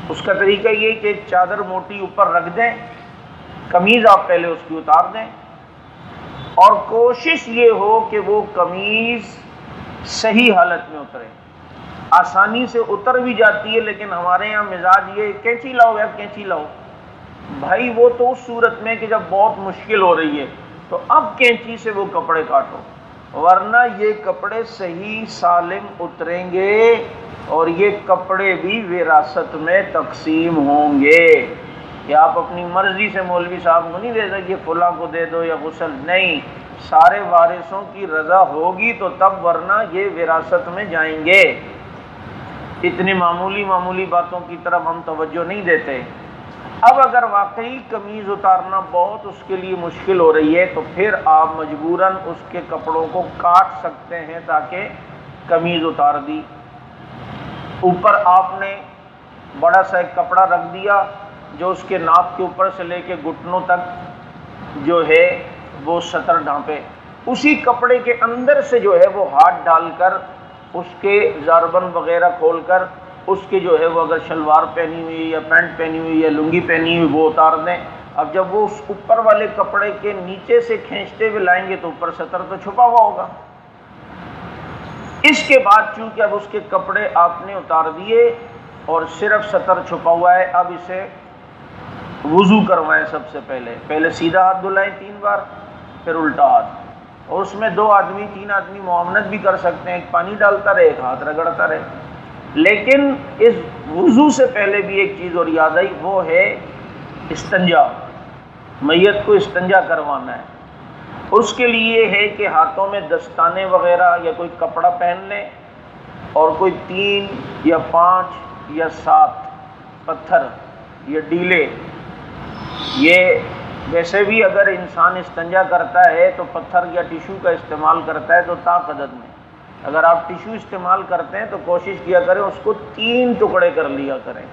اس کا طریقہ یہ کہ ایک چادر موٹی اوپر رکھ دیں، قمیض آپ پہلے اس کی اتار دیں، اور کوشش یہ ہو کہ وہ قمیض صحیح حالت میں اترے۔ آسانی سے اتر بھی جاتی ہے، لیکن ہمارے یہاں مزاج یہ کینچی لاؤ یار کینچی لاؤ، بھائی وہ تو اس صورت میں کہ جب بہت مشکل ہو رہی ہے تو اب کینچی سے وہ کپڑے کاٹو، ورنہ یہ کپڑے صحیح سالم اتریں گے اور یہ کپڑے بھی وراثت میں تقسیم ہوں گے۔ کہ آپ اپنی مرضی سے مولوی صاحب کو نہیں دے سکتے فلاں کو دے دو یا غسل، نہیں، سارے وارثوں کی رضا ہوگی تو تب، ورنہ یہ وراثت میں جائیں گے۔ اتنی معمولی معمولی باتوں کی طرف ہم توجہ نہیں دیتے۔ اب اگر واقعی قمیض اتارنا بہت اس کے لیے مشکل ہو رہی ہے تو پھر آپ مجبوراً اس کے کپڑوں کو کاٹ سکتے ہیں تاکہ قمیض اتار دی۔ اوپر آپ نے بڑا سا ایک کپڑا رکھ دیا جو اس کے ناف کے اوپر سے لے کے گھٹنوں تک جو ہے وہ سطر ڈھانپے، اسی کپڑے کے اندر سے جو ہے وہ ہاتھ ڈال کر اس کے زاربن وغیرہ کھول کر اس کے جو ہے وہ اگر شلوار پہنی ہوئی یا پینٹ پہنی ہوئی یا لنگی پہنی ہوئی وہ اتار دیں۔ اب جب وہ اس اوپر والے کپڑے کے نیچے سے کھینچتے ہوئے لائیں گے تو اوپر سطر تو چھپا ہوا ہوگا۔ اس کے بعد چونکہ اب اس کے کپڑے آپ نے اتار دیے اور صرف سطر چھپا ہوا ہے، اب اسے وضو کروائیں۔ سب سے پہلے سیدھا ہاتھ دھلائیں 3 بار، پھر الٹا ہاتھ، اور اس میں 2 آدمی 3 آدمی معاونت بھی کر سکتے ہیں، ایک پانی ڈالتا رہے ایک ہاتھ رگڑتا رہے۔ لیکن اس وضو سے پہلے بھی ایک چیز اور یاد آئی، وہ ہے استنجا۔ میت کو استنجا کروانا ہے، اس کے لیے ہے کہ ہاتھوں میں دستانے وغیرہ یا کوئی کپڑا پہن لیں اور کوئی 3 یا 5 یا 7 پتھر یا ڈیلے، یہ ویسے بھی اگر انسان استنجا کرتا ہے تو پتھر یا ٹیشو کا استعمال کرتا ہے تو طاق عدد میں، اگر آپ ٹیشو استعمال کرتے ہیں تو کوشش کیا کریں اس کو 3 ٹکڑے کر لیا کریں،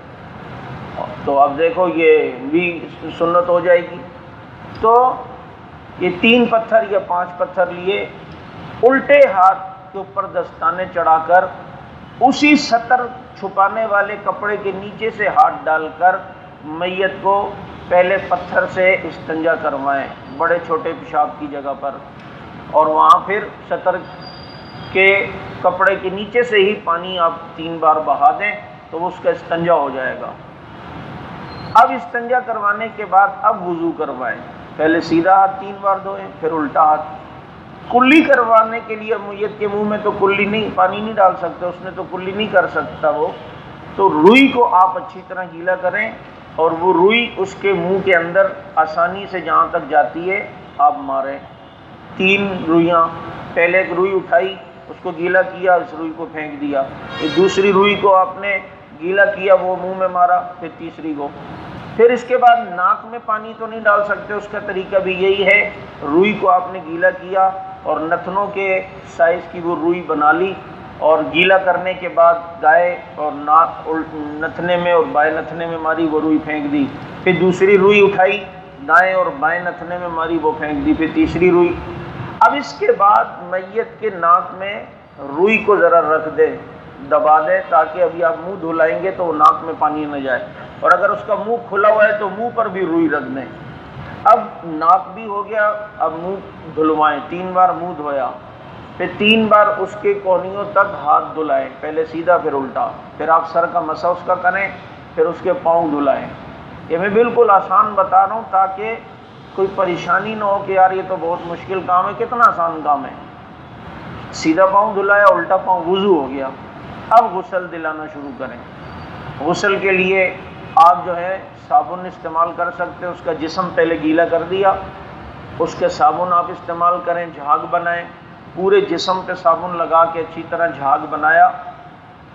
تو اب دیکھو یہ بھی سنت ہو جائے گی۔ تو یہ 3 پتھر یا 5 پتھر لیے، الٹے ہاتھ کے اوپر دستانے چڑھا کر اسی سطر چھپانے والے کپڑے کے نیچے سے ہاتھ ڈال کر میت کو پہلے پتھر سے استنجا کروائیں بڑے چھوٹے پیشاب کی جگہ پر، اور وہاں پھر سطر کے کپڑے کے نیچے سے ہی پانی آپ 3 بار بہا دیں تو اس کا استنجا ہو جائے گا۔ اب استنجا کروانے کے بعد اب وضو کروائیں، پہلے سیدھا ہاتھ 3 بار دھوئیں پھر الٹا ہاتھ۔ کلی کروانے کے لیے میت کے منہ میں تو کلی نہیں، پانی نہیں ڈال سکتے، اس نے تو کلی نہیں کر سکتا وہ، تو روئی کو آپ اچھی طرح گیلا کریں اور وہ روئی اس کے منہ کے اندر آسانی سے جہاں تک جاتی ہے آپ ماریں۔ 3 روئیاں، پہلے ایک روئی اٹھائی اس کو گیلا کیا، اس روئی کو پھینک دیا، پھر دوسری روئی کو آپ نے گیلا کیا وہ منہ میں مارا، پھر تیسری کو، پھر اس کے بعد ناک میں پانی تو نہیں ڈال سکتے، اس کا طریقہ بھی یہی ہے، روئی کو آپ نے گیلا کیا اور نتنوں کے سائز کی وہ روئی بنا لی، اور گیلا کرنے کے بعد دائیں اور نتنے میں اور بائیں نتنے میں ماری، وہ روئی پھینک دی، پھر دوسری روئی اٹھائی دائیں اور بائیں نتنے میں ماری، وہ پھینک دی، پھر تیسری روئی۔ اب اس کے بعد میت کے ناک میں روئی کو ذرا رکھ دے، دبا دے، تاکہ ابھی آپ منہ دھلائیں گے تو وہ ناک میں پانی نہ جائے، اور اگر اس کا منہ کھلا ہوا ہے تو منہ پر بھی روئی رکھ دیں۔ اب ناک بھی ہو گیا، اب منہ دھلوائیں، 3 بار منہ دھویا، پھر 3 بار اس کے کونیوں تک ہاتھ دھلائیں، پہلے سیدھا پھر الٹا، پھر آپ سر کا مسح اس کا کریں، پھر اس کے پاؤں دھلائیں۔ یہ میں بالکل آسان بتا رہا ہوں تاکہ کوئی پریشانی نہ ہو کہ یار یہ تو بہت مشکل کام ہے، کتنا آسان کام ہے۔ سیدھا پاؤں دھلایا، الٹا پاؤں، وضو ہو گیا۔ اب غسل دلانا شروع کریں۔ غسل کے لیے آپ جو ہے صابن استعمال کر سکتے ہیں، اس کا جسم پہلے گیلا کر دیا، اس کے صابن آپ استعمال کریں، جھاگ بنائیں، پورے جسم پہ صابن لگا کے اچھی طرح جھاگ بنایا۔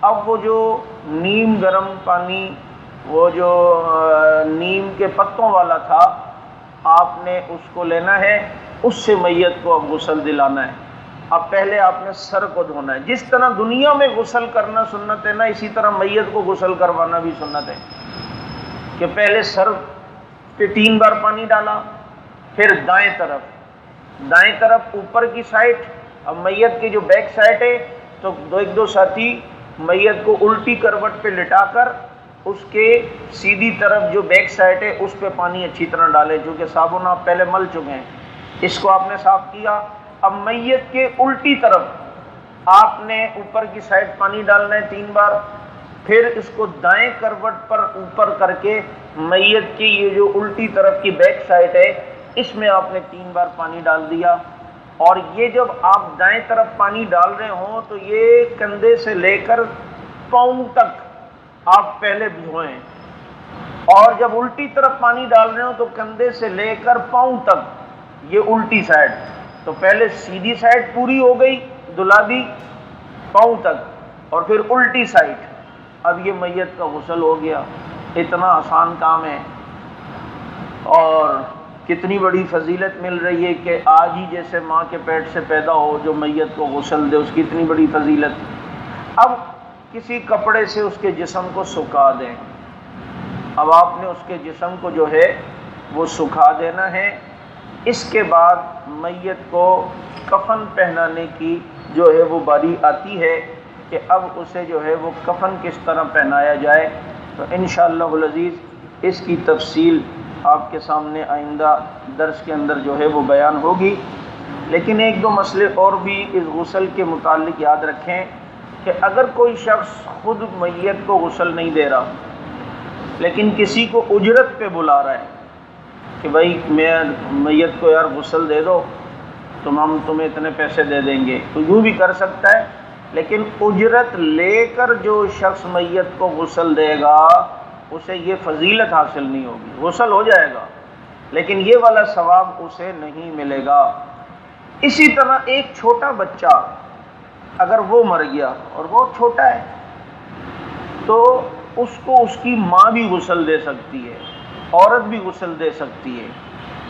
اب وہ جو نیم گرم پانی، وہ جو نیم کے پتوں والا تھا، آپ نے اس کو لینا ہے، اس سے میت کو اب غسل دلانا ہے۔ اب پہلے آپ نے سر کو دھونا ہے، جس طرح دنیا میں غسل کرنا سنت ہے نا، اسی طرح میت کو غسل کروانا بھی سنت ہے، کہ پہلے سر پہ 3 بار پانی ڈالا، پھر دائیں طرف اوپر کی سائڈ، اب میت کی جو بیک سائڈ ہے تو 2 ساتھی میت کو الٹی کروٹ پہ لٹا کر اس کے سیدھی طرف جو بیک سائڈ ہے اس پہ پانی اچھی طرح ڈالیں، چونکہ صابن آپ پہلے مل چکے ہیں، اس کو آپ نے صاف کیا۔ اب میت کے الٹی طرف آپ نے اوپر کی سائڈ پانی ڈالنا ہے 3 بار، پھر اس کو دائیں کروٹ پر اوپر کر کے میت کی یہ جو الٹی طرف کی بیک سائڈ ہے اس میں آپ نے 3 بار پانی ڈال دیا۔ اور یہ جب آپ دائیں طرف پانی ڈال رہے ہوں تو یہ کندھے سے لے کر پاؤں تک آپ پہلے بھگوئیں، اور جب الٹی طرف پانی ڈال رہے ہوں تو کندھے سے لے کر پاؤں تک یہ الٹی سائڈ، تو پہلے سیدھی سائڈ پوری ہو گئی دھلا دی پاؤں تک، اور پھر الٹی سائڈ، اب یہ میت کا غسل ہو گیا۔ اتنا آسان کام ہے، اور کتنی بڑی فضیلت مل رہی ہے کہ آج ہی جیسے ماں کے پیٹ سے پیدا ہو جو میت کو غسل دے، اس کی اتنی بڑی فضیلت۔ اب کسی کپڑے سے اس کے جسم کو سکھا دیں، اب آپ نے اس کے جسم کو جو ہے وہ سکھا دینا ہے۔ اس کے بعد میت کو کفن پہنانے کی جو ہے وہ باری آتی ہے کہ اب اسے جو ہے وہ کفن کس طرح پہنایا جائے، تو انشاءاللہ العزیز اس کی تفصیل آپ کے سامنے آئندہ درس کے اندر جو ہے وہ بیان ہوگی۔ لیکن 1-2 مسئلے اور بھی اس غسل کے متعلق یاد رکھیں کہ اگر کوئی شخص خود میت کو غسل نہیں دے رہا لیکن کسی کو اجرت پہ بلا رہا ہے کہ بھائی میں میت کو یار غسل دے دو تو ہم تمہیں اتنے پیسے دے دیں گے، تو یوں بھی کر سکتا ہے، لیکن اجرت لے کر جو شخص میت کو غسل دے گا اسے یہ فضیلت حاصل نہیں ہوگی، غسل ہو جائے گا لیکن یہ والا ثواب اسے نہیں ملے گا۔ اسی طرح ایک چھوٹا بچہ اگر وہ مر گیا اور وہ چھوٹا ہے تو اس کو اس کی ماں بھی غسل دے سکتی ہے، عورت بھی غسل دے سکتی ہے،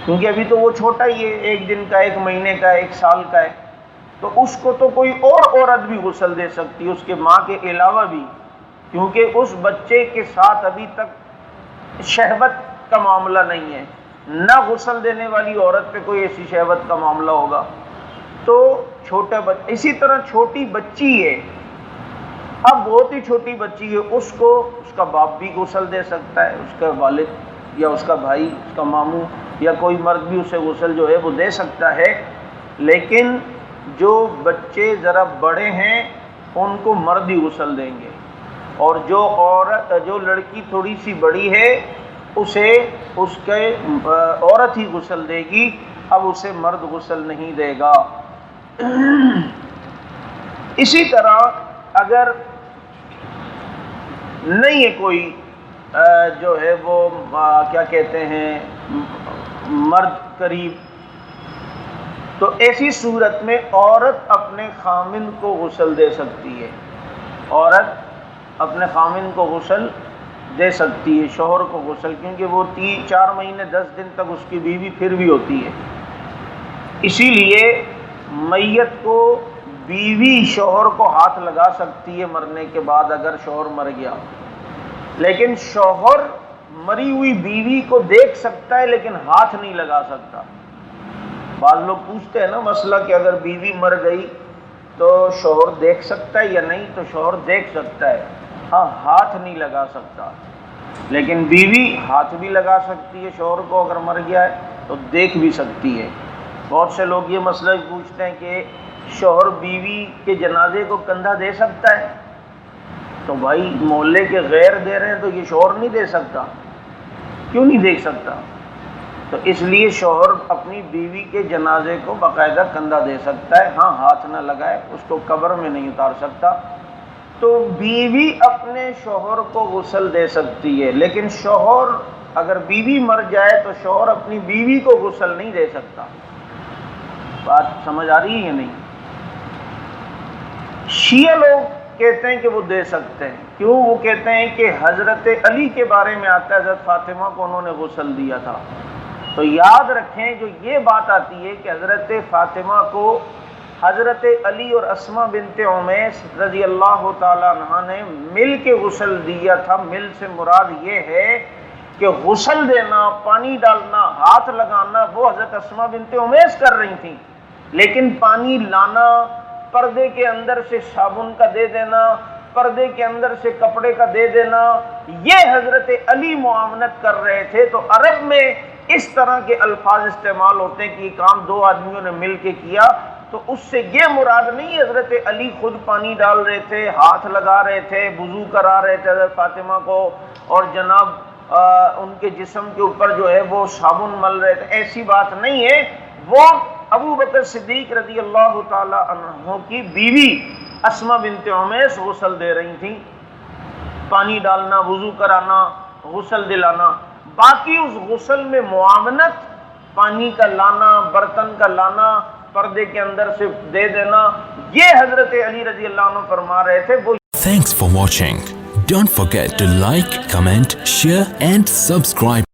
کیونکہ ابھی تو وہ چھوٹا ہی ہے، 1 دن کا، 1 مہینے کا، 1 سال کا ہے، تو اس کو تو کوئی اور عورت بھی غسل دے سکتی ہے اس کے ماں کے علاوہ بھی، کیونکہ اس بچے کے ساتھ ابھی تک شہوت کا معاملہ نہیں ہے، نہ غسل دینے والی عورت پہ کوئی ایسی شہوت کا معاملہ ہوگا۔ تو چھوٹا بچہ، اسی طرح چھوٹی بچی ہے، اب بہت ہی چھوٹی بچی ہے، اس کو اس کا باپ بھی غسل دے سکتا ہے، اس کا والد یا اس کا بھائی، اس کا ماموں یا کوئی مرد بھی اسے غسل جو ہے وہ دے سکتا ہے، لیکن جو بچے ذرا بڑے ہیں ان کو مرد ہی غسل دیں گے، اور جو لڑکی تھوڑی سی بڑی ہے اسے اس کے عورت ہی غسل دے گی، اب اسے مرد غسل نہیں دے گا۔ اسی طرح اگر نہیں ہے کوئی جو ہے وہ کیا کہتے ہیں مرد قریب، تو ایسی صورت میں عورت اپنے خامند کو غسل دے سکتی ہے، عورت اپنے خامند کو غسل دے سکتی ہے، شوہر کو غسل، کیونکہ وہ 4 مہینے 10 دن تک اس کی بیوی پھر بھی ہوتی ہے، اسی لیے میت کو بیوی شوہر کو ہاتھ لگا سکتی ہے مرنے کے بعد اگر شوہر مر گیا، لیکن شوہر مری ہوئی بیوی کو دیکھ سکتا ہے لیکن ہاتھ نہیں لگا سکتا۔ بعض لوگ پوچھتے ہیں نا مسئلہ کہ اگر بیوی مر گئی تو شوہر دیکھ سکتا ہے یا نہیں، تو شوہر دیکھ سکتا ہے، ہاں ہاتھ نہیں لگا سکتا، لیکن بیوی ہاتھ بھی لگا سکتی ہے، شوہر کو اگر مر گیا ہے تو دیکھ بھی سکتی ہے۔ بہت سے لوگ یہ مسئلہ پوچھتے ہیں کہ شوہر بیوی کے جنازے کو کندھا دے سکتا ہے، تو بھائی محلے کے غیر دے رہے ہیں تو یہ شوہر نہیں دے سکتا، کیوں نہیں دیکھ سکتا؟ تو اس لیے شوہر اپنی بیوی کے جنازے کو باقاعدہ کندھا دے سکتا ہے، ہاں ہاتھ نہ لگائے، اس کو قبر میں نہیں اتار سکتا۔ تو بیوی اپنے شوہر کو غسل دے سکتی ہے، لیکن شوہر اگر بیوی مر جائے تو شوہر اپنی بیوی کو غسل نہیں دے سکتا۔ بات سمجھ آ رہی ہے یا نہیں؟ شیعہ لوگ کہتے ہیں کہ وہ دے سکتے ہیں، کیوں؟ وہ کہتے ہیں کہ حضرت علی کے بارے میں آتا ہے حضرت فاطمہ کو انہوں نے غسل دیا تھا، تو یاد رکھیں جو یہ بات آتی ہے کہ حضرت فاطمہ کو حضرت علی اور اسماء بنت عمیس رضی اللہ تعالی عنہ نے مل کے غسل دیا تھا، مل سے مراد یہ ہے کہ غسل دینا، پانی ڈالنا، ہاتھ لگانا وہ حضرت اسماء بنت عمیس کر رہی تھیں، لیکن پانی لانا، پردے کے اندر سے صابن کا دے دینا، پردے کے اندر سے کپڑے کا دے دینا، یہ حضرت علی معاونت کر رہے تھے۔ تو عرب میں اس طرح کے الفاظ استعمال ہوتے ہیں کہ یہ کام دو آدمیوں نے مل کے کیا، تو اس سے یہ مراد نہیں حضرت علی خود پانی ڈال رہے تھے، ہاتھ لگا رہے تھے، وضو کرا رہے تھے حضرت فاطمہ کو، اور جناب ان کے جسم کے اوپر جو ہے وہ صابن مل رہے تھے، ایسی بات نہیں ہے۔ وہ ابو بکر صدیق رضی اللہ تعالی عنہ کی بیوی اسما بنت عمیس غسل دے رہی تھیں، پانی ڈالنا، وضو کرانا، غسل دلانا، باقی اس غسل میں معاونت، پانی کا لانا، برتن کا لانا، پردے کے اندر سے دے دینا، یہ حضرت علی رضی اللہ عنہ فرما رہے تھے۔ وہ Thanks for watching. Don't forget to like, comment, share and subscribe.